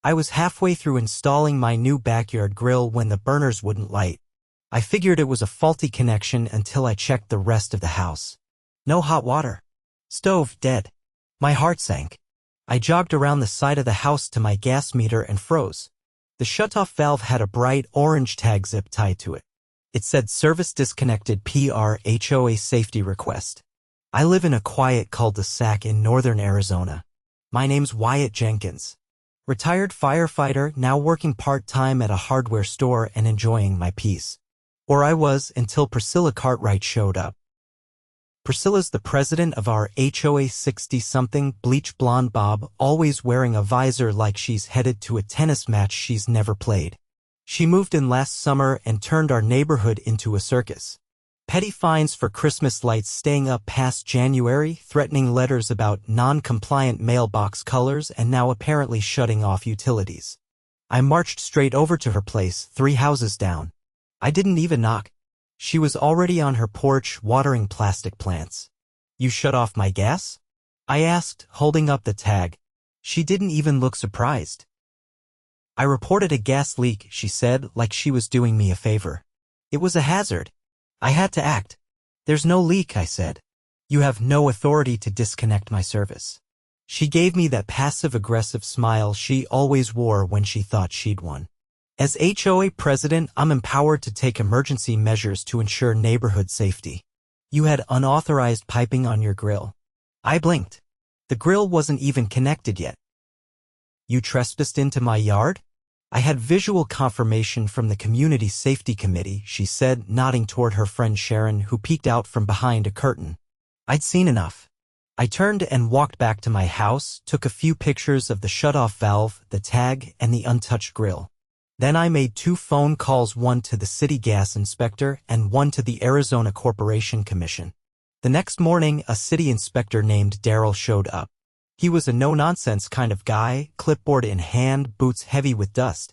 I was halfway through installing my new backyard grill when the burners wouldn't light. I figured it was a faulty connection until I checked the rest of the house. No hot water. Stove dead. My heart sank. I jogged around the side of the house to my gas meter and froze. The shutoff valve had a bright orange tag zip tied to it. It said service disconnected HOA safety request. I live in a quiet cul-de-sac in northern Arizona. My name's Wyatt Jenkins. Retired firefighter, now working part-time at a hardware store and enjoying my peace. Or I was until Priscilla Cartwright showed up. Priscilla's the president of our HOA, 60-something, bleach blonde bob, always wearing a visor like she's headed to a tennis match she's never played. She moved in last summer and turned our neighborhood into a circus. Petty fines for Christmas lights staying up past January, threatening letters about non-compliant mailbox colors, and now apparently shutting off utilities. I marched straight over to her place, 3 houses down. I didn't even knock. She was already on her porch watering plastic plants. "You shut off my gas?" I asked, holding up the tag. She didn't even look surprised. "I reported a gas leak," she said, like she was doing me a favor. "It was a hazard. I had to act." "There's no leak," I said. "You have no authority to disconnect my service." She gave me that passive-aggressive smile she always wore when she thought she'd won. "As HOA president, I'm empowered to take emergency measures to ensure neighborhood safety. You had unauthorized piping on your grill." I blinked. The grill wasn't even connected yet. "You trespassed into my yard?" "I had visual confirmation from the Community Safety Committee," she said, nodding toward her friend Sharon, who peeked out from behind a curtain. I'd seen enough. I turned and walked back to my house, took a few pictures of the shutoff valve, the tag, and the untouched grill. Then I made 2 phone calls, one to the city gas inspector and one to the Arizona Corporation Commission. The next morning, a city inspector named Daryl showed up. He was a no-nonsense kind of guy, clipboard in hand, boots heavy with dust.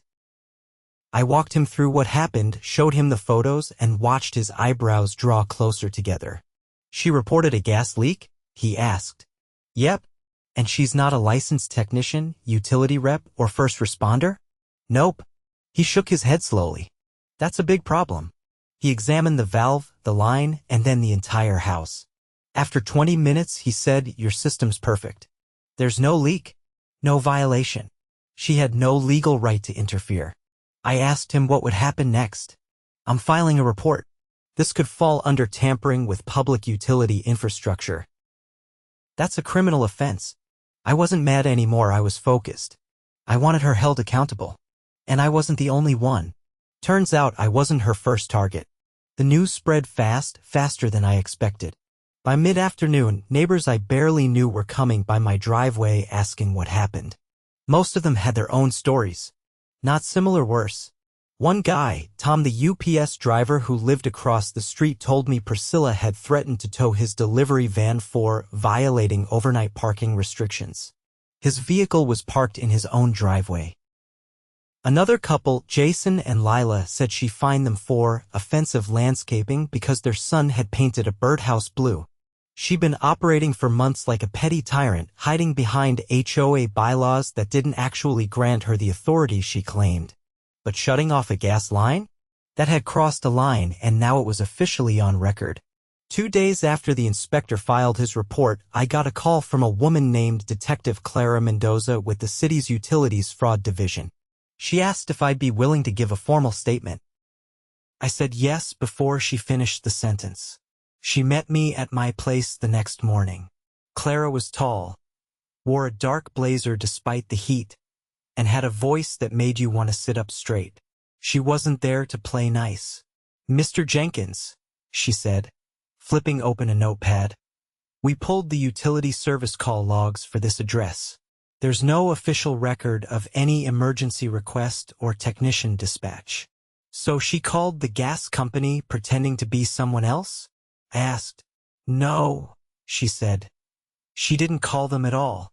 I walked him through what happened, showed him the photos, and watched his eyebrows draw closer together. "She reported a gas leak?" he asked. "Yep. And she's not a licensed technician, utility rep, or first responder?" "Nope." He shook his head slowly. "That's a big problem." He examined the valve, the line, and then the entire house. After 20 minutes, he said, "Your system's perfect. There's no leak, no violation. She had no legal right to interfere." I asked him what would happen next. "I'm filing a report. This could fall under tampering with public utility infrastructure." "That's a criminal offense." I wasn't mad anymore, I was focused. I wanted her held accountable. And I wasn't the only one. Turns out I wasn't her first target. The news spread fast, faster than I expected. By mid-afternoon, neighbors I barely knew were coming by my driveway asking what happened. Most of them had their own stories. Not similar, worse. One guy, Tom the UPS driver who lived across the street, told me Priscilla had threatened to tow his delivery van for violating overnight parking restrictions. His vehicle was parked in his own driveway. Another couple, Jason and Lila, said she fined them for offensive landscaping because their son had painted a birdhouse blue. She'd been operating for months like a petty tyrant, hiding behind HOA bylaws that didn't actually grant her the authority she claimed. But shutting off a gas line? That had crossed a line, and now it was officially on record. 2 days after the inspector filed his report, I got a call from a woman named Detective Clara Mendoza with the city's Utilities Fraud Division. She asked if I'd be willing to give a formal statement. I said yes before she finished the sentence. She met me at my place the next morning. Clara was tall, wore a dark blazer despite the heat, and had a voice that made you want to sit up straight. She wasn't there to play nice. "Mr. Jenkins," she said, flipping open a notepad. "We pulled the utility service call logs for this address. There's no official record of any emergency request or technician dispatch." "So she called the gas company pretending to be someone else?" I asked. "No," she said. "She didn't call them at all.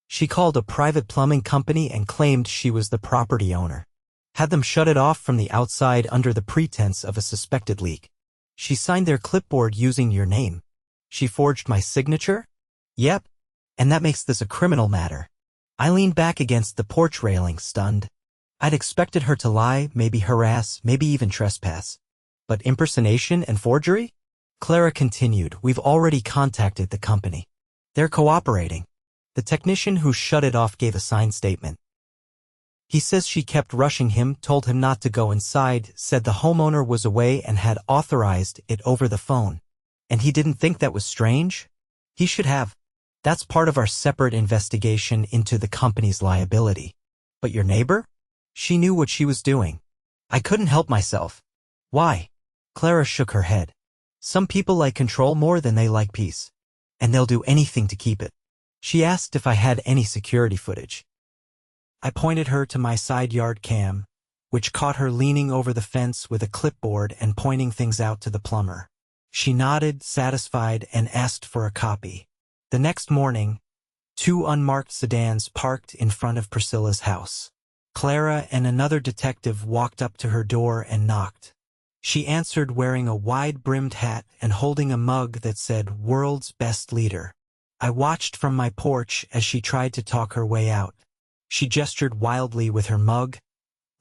She called a private plumbing company and claimed she was the property owner. Had them shut it off from the outside under the pretense of a suspected leak. She signed their clipboard using your name. She forged my signature?" "Yep. And that makes this a criminal matter." I leaned back against the porch railing, stunned. I'd expected her to lie, maybe harass, maybe even trespass. But impersonation and forgery? Clara continued, we've already contacted the company. They're cooperating. The technician who shut it off gave a signed statement. He says she kept rushing him, told him not to go inside, said the homeowner was away and had authorized it over the phone. And he didn't think that was strange? He should have. That's part of our separate investigation into the company's liability. But your neighbor? She knew what she was doing. I couldn't help myself. Why? Clara shook her head. Some people like control more than they like peace. And they'll do anything to keep it. She asked if I had any security footage. I pointed her to my side yard cam, which caught her leaning over the fence with a clipboard and pointing things out to the plumber. She nodded, satisfied, and asked for a copy. The next morning, 2 unmarked sedans parked in front of Priscilla's house. Clara and another detective walked up to her door and knocked. She answered wearing a wide-brimmed hat and holding a mug that said, World's Best Leader. I watched from my porch as she tried to talk her way out. She gestured wildly with her mug,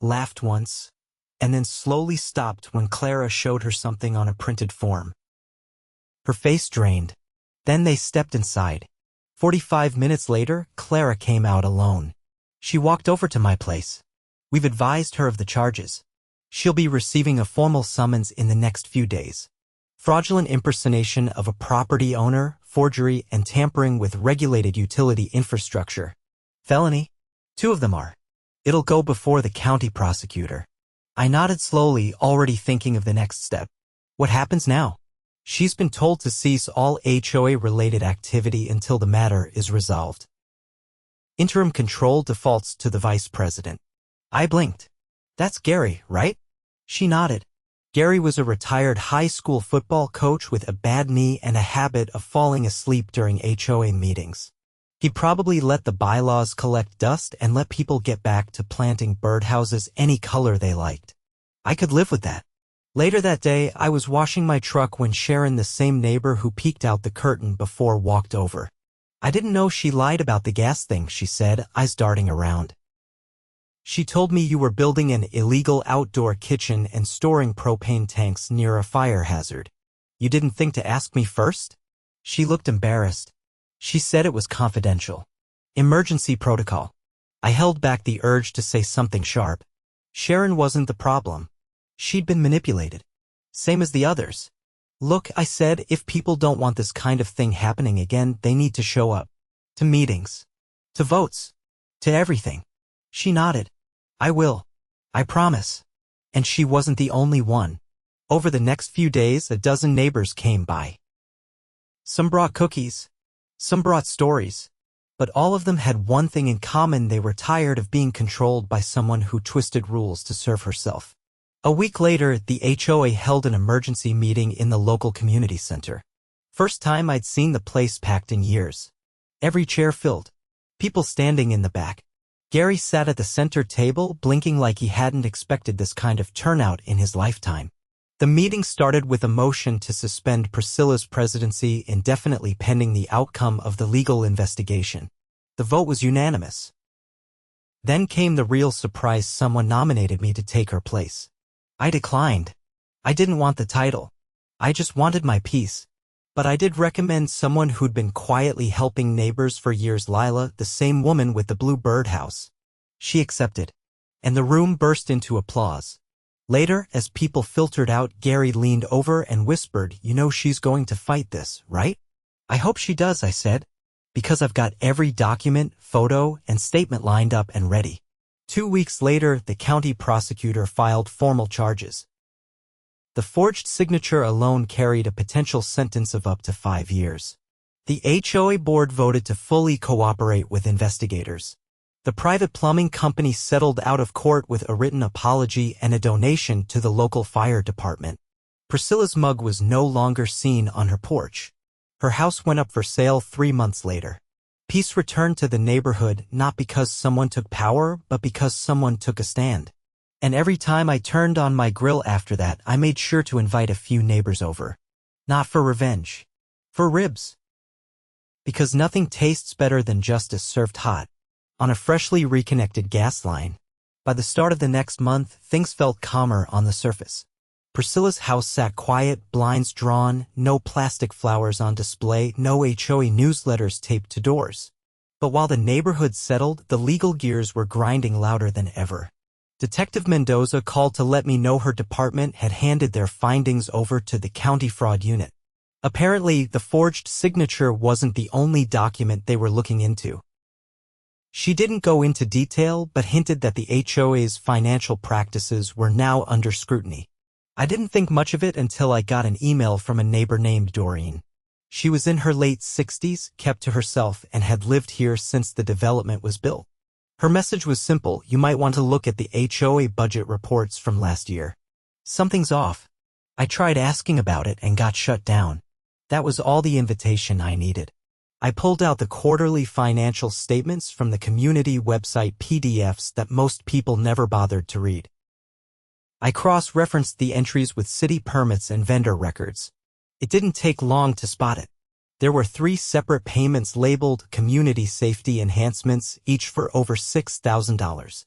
laughed once, and then slowly stopped when Clara showed her something on a printed form. Her face drained. Then they stepped inside. 45 minutes later, Clara came out alone. She walked over to my place. We've advised her of the charges. She'll be receiving a formal summons in the next few days. Fraudulent impersonation of a property owner, forgery, and tampering with regulated utility infrastructure. Felony? 2 of them are. It'll go before the county prosecutor. I nodded slowly, already thinking of the next step. What happens now? She's been told to cease all HOA-related activity until the matter is resolved. Interim control defaults to the vice president. I blinked. That's Gary, right? She nodded. Gary was a retired high school football coach with a bad knee and a habit of falling asleep during HOA meetings. He'd probably let the bylaws collect dust and let people get back to planting birdhouses any color they liked. I could live with that. Later that day, I was washing my truck when Sharon, the same neighbor who peeked out the curtain before, walked over. I didn't know she lied about the gas thing, she said, eyes darting around. She told me you were building an illegal outdoor kitchen and storing propane tanks near a fire hazard. You didn't think to ask me first? She looked embarrassed. She said it was confidential. Emergency protocol. I held back the urge to say something sharp. Sharon wasn't the problem. She'd been manipulated. Same as the others. Look, I said, if people don't want this kind of thing happening again, they need to show up. To meetings. To votes. To everything. She nodded. I will. I promise. And she wasn't the only one. Over the next few days, a dozen neighbors came by. Some brought cookies. Some brought stories. But all of them had one thing in common: they were tired of being controlled by someone who twisted rules to serve herself. A week later, the HOA held an emergency meeting in the local community center. First time I'd seen the place packed in years. Every chair filled. People standing in the back. Gary sat at the center table, blinking like he hadn't expected this kind of turnout in his lifetime. The meeting started with a motion to suspend Priscilla's presidency indefinitely pending the outcome of the legal investigation. The vote was unanimous. Then came the real surprise: someone nominated me to take her place. I declined. I didn't want the title. I just wanted my peace. But I did recommend someone who'd been quietly helping neighbors for years, Lila, the same woman with the blue birdhouse. She accepted. And the room burst into applause. Later, as people filtered out, Gary leaned over and whispered, "You know she's going to fight this, right?" "I hope she does," I said. "Because I've got every document, photo, and statement lined up and ready." 2 weeks later, the county prosecutor filed formal charges. The forged signature alone carried a potential sentence of up to 5 years. The HOA board voted to fully cooperate with investigators. The private plumbing company settled out of court with a written apology and a donation to the local fire department. Priscilla's mug was no longer seen on her porch. Her house went up for sale 3 months later. Peace returned to the neighborhood, not because someone took power, but because someone took a stand. And every time I turned on my grill after that, I made sure to invite a few neighbors over. Not for revenge. For ribs. Because nothing tastes better than justice served hot. on a freshly reconnected gas line. By the start of the next month, things felt calmer on the surface. Priscilla's house sat quiet, blinds drawn, no plastic flowers on display, no HOA newsletters taped to doors. But while the neighborhood settled, the legal gears were grinding louder than ever. Detective Mendoza called to let me know her department had handed their findings over to the county fraud unit. Apparently, the forged signature wasn't the only document they were looking into. She didn't go into detail, but hinted that the HOA's financial practices were now under scrutiny. I didn't think much of it until I got an email from a neighbor named Doreen. She was in her late 60s, kept to herself, and had lived here since the development was built. Her message was simple: you might want to look at the HOA budget reports from last year. Something's off. I tried asking about it and got shut down. That was all the invitation I needed. I pulled out the quarterly financial statements from the community website PDFs that most people never bothered to read. I cross-referenced the entries with city permits and vendor records. It didn't take long to spot it. There were 3 separate payments labeled Community Safety Enhancements, each for over $6,000.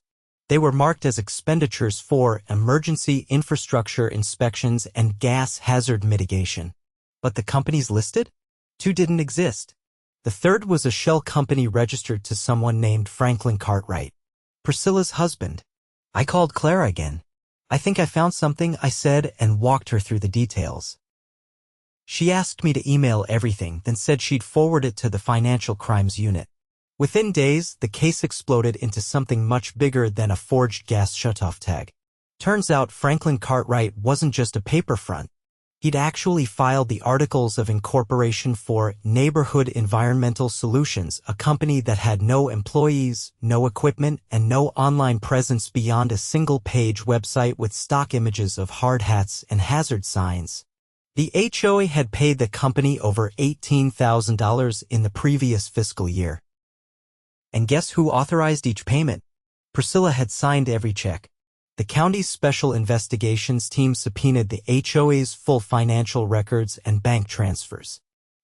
They were marked as expenditures for emergency infrastructure inspections and gas hazard mitigation. But the companies listed? 2 didn't exist. The third was a shell company registered to someone named Franklin Cartwright, Priscilla's husband. I called Clara again. "I think I found something," I said, and walked her through the details. She asked me to email everything, then said she'd forward it to the Financial Crimes Unit. Within days, the case exploded into something much bigger than a forged gas shutoff tag. Turns out Franklin Cartwright wasn't just a paper front. He'd actually filed the Articles of Incorporation for Neighborhood Environmental Solutions, a company that had no employees, no equipment, and no online presence beyond a single-page website with stock images of hard hats and hazard signs. The HOA had paid the company over $18,000 in the previous fiscal year. And guess who authorized each payment? Priscilla had signed every check. The county's special investigations team subpoenaed the HOA's full financial records and bank transfers.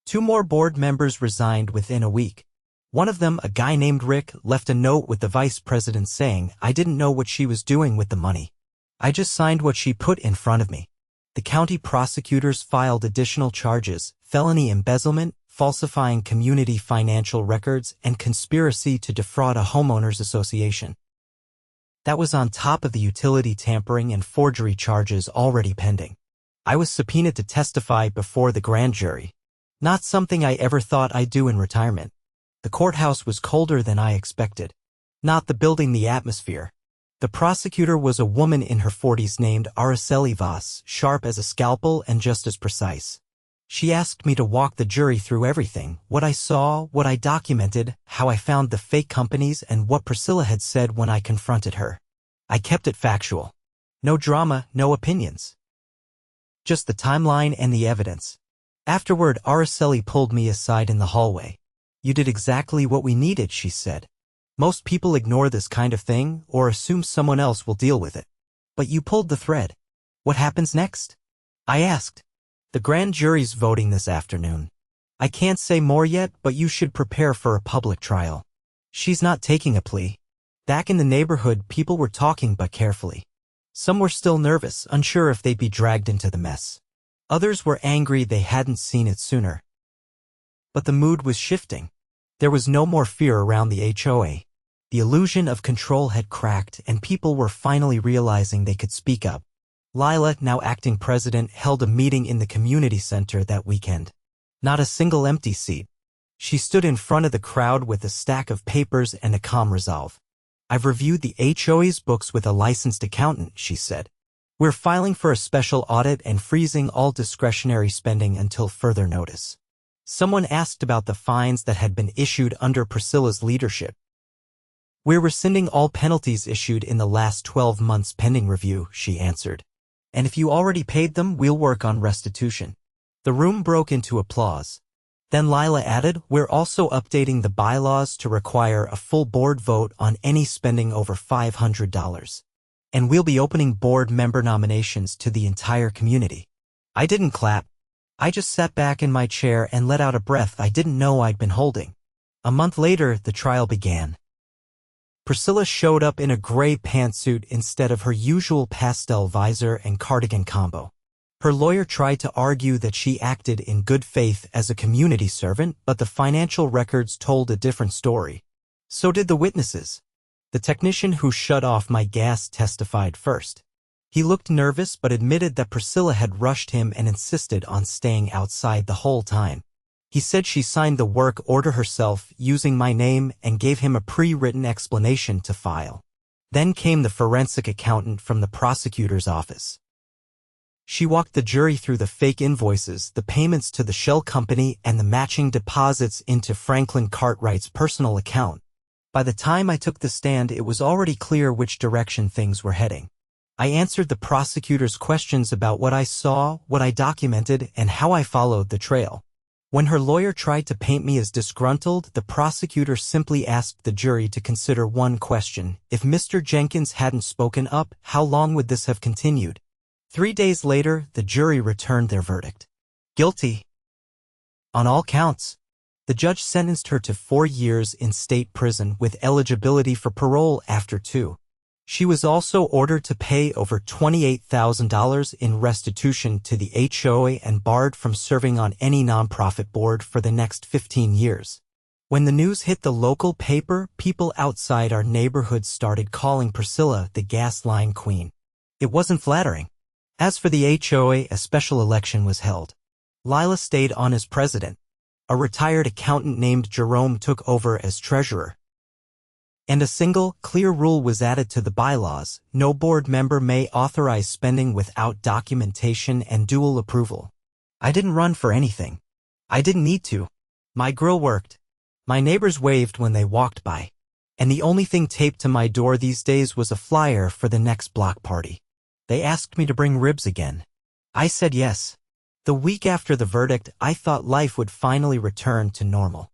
2 more board members resigned within a week. One of them, a guy named Rick, left a note with the vice president saying, "I didn't know what she was doing with the money. I just signed what she put in front of me." The county prosecutors filed additional charges: felony embezzlement, falsifying community financial records, and conspiracy to defraud a homeowners association. That was on top of the utility tampering and forgery charges already pending. I was subpoenaed to testify before the grand jury. Not something I ever thought I'd do in retirement. The courthouse was colder than I expected. Not the building, the atmosphere. The prosecutor was a woman in her 40s named Araceli Vaz, sharp as a scalpel and just as precise. She asked me to walk the jury through everything: what I saw, what I documented, how I found the fake companies, and what Priscilla had said when I confronted her. I kept it factual. No drama, no opinions. Just the timeline and the evidence. Afterward, Araceli pulled me aside in the hallway. "You did exactly what we needed," she said. "Most people ignore this kind of thing or assume someone else will deal with it. But you pulled the thread. What happens next?" I asked. "The grand jury's voting this afternoon. I can't say more yet, but you should prepare for a public trial." She's not taking a plea. Back in the neighborhood, people were talking, but carefully. Some were still nervous, unsure if they'd be dragged into the mess. Others were angry they hadn't seen it sooner. But the mood was shifting. There was no more fear around the HOA. The illusion of control had cracked, and people were finally realizing they could speak up. Lila, now acting president, held a meeting in the community center that weekend. Not a single empty seat. She stood in front of the crowd with a stack of papers and a calm resolve. "I've reviewed the HOA's books with a licensed accountant," she said. "We're filing for a special audit and freezing all discretionary spending until further notice." Someone asked about the fines that had been issued under Priscilla's leadership. "We're rescinding all penalties issued in the last 12 months pending review," she answered. "And if you already paid them, we'll work on restitution." The room broke into applause. Then Lila added, "We're also updating the bylaws to require a full board vote on any spending over $500. And we'll be opening board member nominations to the entire community." I didn't clap. I just sat back in my chair and let out a breath I didn't know I'd been holding. A month later, the trial began. Priscilla showed up in a gray pantsuit instead of her usual pastel visor and cardigan combo. Her lawyer tried to argue that she acted in good faith as a community servant, but the financial records told a different story. So did the witnesses. The technician who shut off my gas testified first. He looked nervous but admitted that Priscilla had rushed him and insisted on staying outside the whole time. He said she signed the work order herself using my name and gave him a pre-written explanation to file. Then came the forensic accountant from the prosecutor's office. She walked the jury through the fake invoices, the payments to the shell company, and the matching deposits into Franklin Cartwright's personal account. By the time I took the stand, it was already clear which direction things were heading. I answered the prosecutor's questions about what I saw, what I documented, and how I followed the trail. When her lawyer tried to paint me as disgruntled, the prosecutor simply asked the jury to consider one question. If Mr. Jenkins hadn't spoken up, how long would this have continued? 3 days later, the jury returned their verdict. Guilty. On all counts. The judge sentenced her to 4 years in state prison with eligibility for parole after 2. She was also ordered to pay over $28,000 in restitution to the HOA and barred from serving on any nonprofit board for the next 15 years. When the news hit the local paper, people outside our neighborhood started calling Priscilla the gas line queen. It wasn't flattering. As for the HOA, a special election was held. Lila stayed on as president. A retired accountant named Jerome took over as treasurer. And a single, clear rule was added to the bylaws: no board member may authorize spending without documentation and dual approval. I didn't run for anything. I didn't need to. My grill worked. My neighbors waved when they walked by. And the only thing taped to my door these days was a flyer for the next block party. They asked me to bring ribs again. I said yes. The week after the verdict, I thought life would finally return to normal.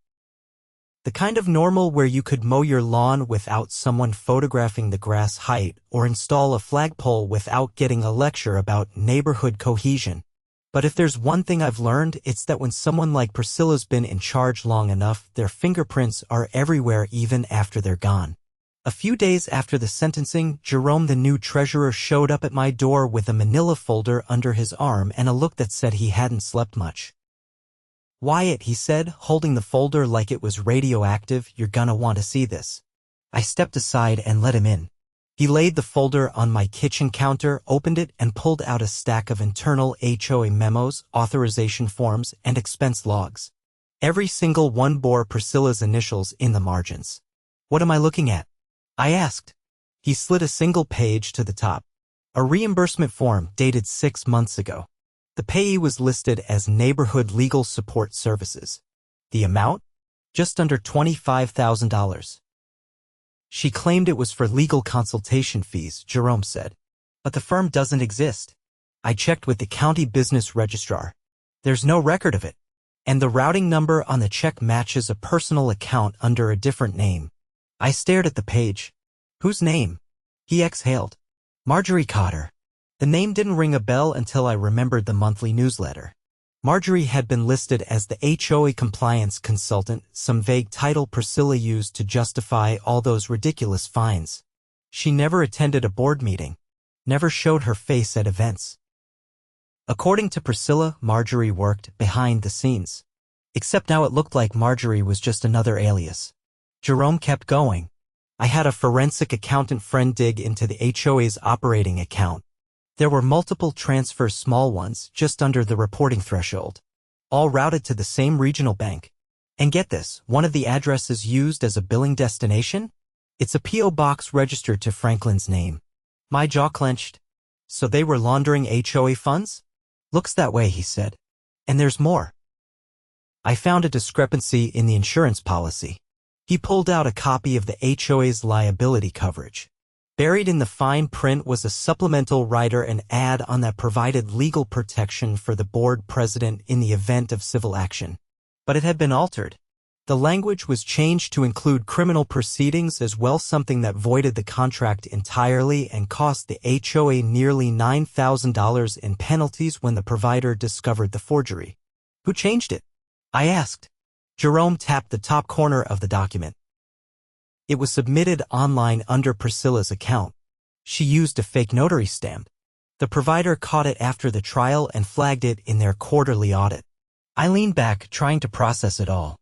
The kind of normal where you could mow your lawn without someone photographing the grass height or install a flagpole without getting a lecture about neighborhood cohesion. But if there's one thing I've learned, it's that when someone like Priscilla's been in charge long enough, their fingerprints are everywhere even after they're gone. A few days after the sentencing, Jerome, the new treasurer, showed up at my door with a manila folder under his arm and a look that said he hadn't slept much. "Wyatt," he said, holding the folder like it was radioactive, "you're gonna want to see this." I stepped aside and let him in. He laid the folder on my kitchen counter, opened it, and pulled out a stack of internal HOA memos, authorization forms, and expense logs. Every single one bore Priscilla's initials in the margins. "What am I looking at?" I asked. He slid a single page to the top. A reimbursement form dated 6 months ago. The payee was listed as Neighborhood Legal Support Services. The amount? Just under $25,000. "She claimed it was for legal consultation fees," Jerome said. "But the firm doesn't exist. I checked with the county business registrar. There's no record of it. And the routing number on the check matches a personal account under a different name." I stared at the page. "Whose name?" He exhaled. "Marjorie Cotter." The name didn't ring a bell until I remembered the monthly newsletter. Marjorie had been listed as the HOA compliance consultant, some vague title Priscilla used to justify all those ridiculous fines. She never attended a board meeting, never showed her face at events. According to Priscilla, Marjorie worked behind the scenes. Except now it looked like Marjorie was just another alias. Jerome kept going. "I had a forensic accountant friend dig into the HOA's operating account. There were multiple transfers, small ones, just under the reporting threshold, all routed to the same regional bank. And get this, one of the addresses used as a billing destination? It's a P.O. box registered to Franklin's name." My jaw clenched. "So they were laundering HOA funds?" "Looks that way," he said. "And there's more. I found a discrepancy in the insurance policy." He pulled out a copy of the HOA's liability coverage. Buried in the fine print was a supplemental rider, an ad on that provided legal protection for the board president in the event of civil action. But it had been altered. The language was changed to include criminal proceedings as well, something that voided the contract entirely and cost the HOA nearly $9,000 in penalties when the provider discovered the forgery. "Who changed it?" I asked. Jerome tapped the top corner of the document. It was submitted online under Priscilla's account. She used a fake notary stamp. The provider caught it after the trial and flagged it in their quarterly audit. I leaned back, trying to process it all.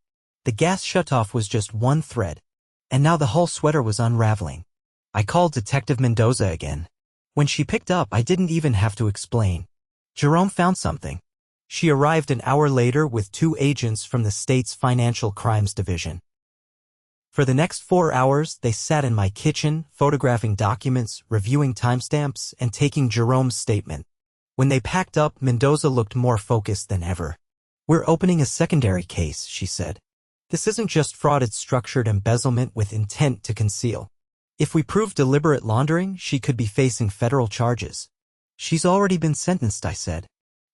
The gas shutoff was just one thread, and now the whole sweater was unraveling. I called Detective Mendoza again. When she picked up, I didn't even have to explain. Jerome found something. She arrived an hour later with 2 agents from the state's Financial Crimes Division. For the next 4 hours, they sat in my kitchen, photographing documents, reviewing timestamps, and taking Jerome's statement. When they packed up, Mendoza looked more focused than ever. "We're opening a secondary case," she said. "This isn't just fraud, it's structured embezzlement with intent to conceal. If we prove deliberate laundering, she could be facing federal charges." "She's already been sentenced," I said.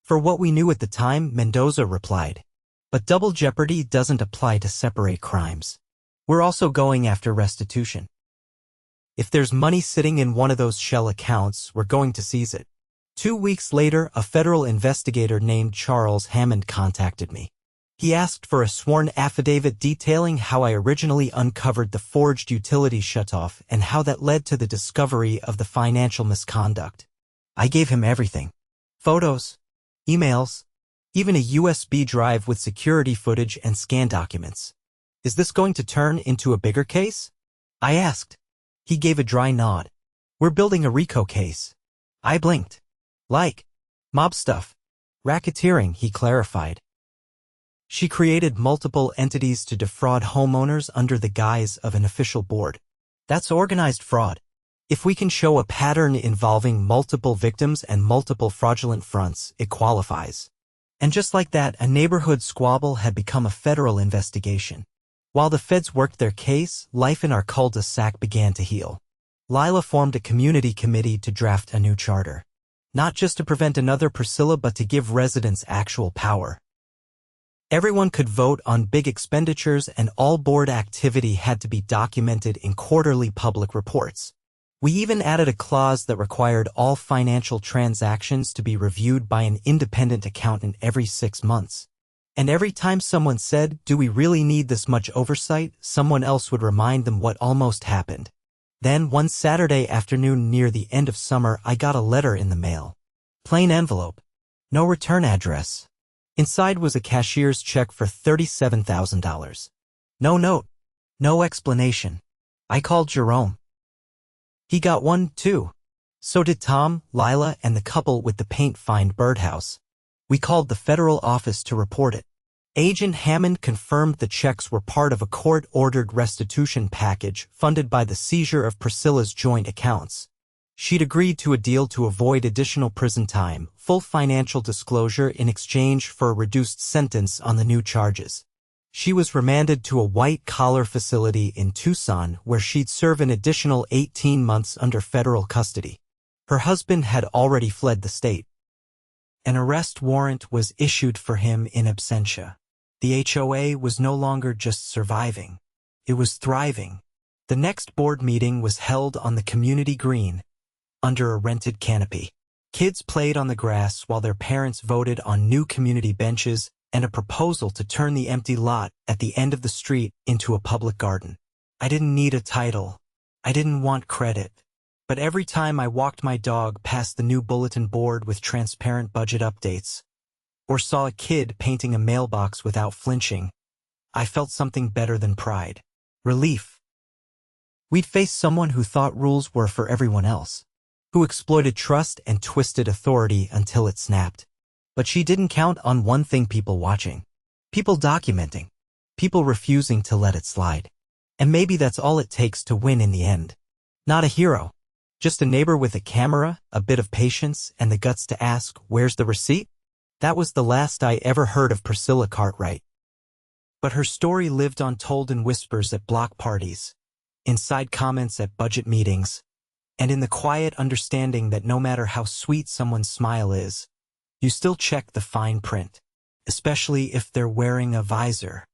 "For what we knew at the time," Mendoza replied. "But double jeopardy doesn't apply to separate crimes. We're also going after restitution. If there's money sitting in one of those shell accounts, we're going to seize it." 2 weeks later, a federal investigator named Charles Hammond contacted me. He asked for a sworn affidavit detailing how I originally uncovered the forged utility shutoff and how that led to the discovery of the financial misconduct. I gave him everything. Photos, emails, even a USB drive with security footage and scan documents. "Is this going to turn into a bigger case?" I asked. He gave a dry nod. "We're building a RICO case." I blinked. "Like mob stuff." "Racketeering," he clarified. She created multiple entities to defraud homeowners under the guise of an official board. That's organized fraud. If we can show a pattern involving multiple victims and multiple fraudulent fronts, it qualifies. And just like that, a neighborhood squabble had become a federal investigation. While the feds worked their case, life in our cul-de-sac began to heal. Lila formed a community committee to draft a new charter. Not just to prevent another Priscilla, but to give residents actual power. Everyone could vote on big expenditures, and all board activity had to be documented in quarterly public reports. We even added a clause that required all financial transactions to be reviewed by an independent accountant every 6 months. And every time someone said, "Do we really need this much oversight?" someone else would remind them what almost happened. Then, one Saturday afternoon near the end of summer, I got a letter in the mail. Plain envelope. No return address. Inside was a cashier's check for $37,000. No note. No explanation. I called Jerome. He got one, too. So did Tom, Lila, and the couple with the paint-fined birdhouse. We called the federal office to report it. Agent Hammond confirmed the checks were part of a court-ordered restitution package funded by the seizure of Priscilla's joint accounts. She'd agreed to a deal to avoid additional prison time, full financial disclosure in exchange for a reduced sentence on the new charges. She was remanded to a white-collar facility in Tucson where she'd serve an additional 18 months under federal custody. Her husband had already fled the state. An arrest warrant was issued for him in absentia. The HOA was no longer just surviving. It was thriving. The next board meeting was held on the community green, under a rented canopy. Kids played on the grass while their parents voted on new community benches and a proposal to turn the empty lot at the end of the street into a public garden. I didn't need a title. I didn't want credit. But every time I walked my dog past the new bulletin board with transparent budget updates, or saw a kid painting a mailbox without flinching, I felt something better than pride. Relief. We'd faced someone who thought rules were for everyone else, who exploited trust and twisted authority until it snapped. But she didn't count on one thing: people watching, people documenting, people refusing to let it slide. And maybe that's all it takes to win in the end. Not a hero, just a neighbor with a camera, a bit of patience, and the guts to ask, "Where's the receipt?" That was the last I ever heard of Priscilla Cartwright. But her story lived on, told in whispers at block parties, in side comments at budget meetings, and in the quiet understanding that no matter how sweet someone's smile is, you still check the fine print, especially if they're wearing a visor.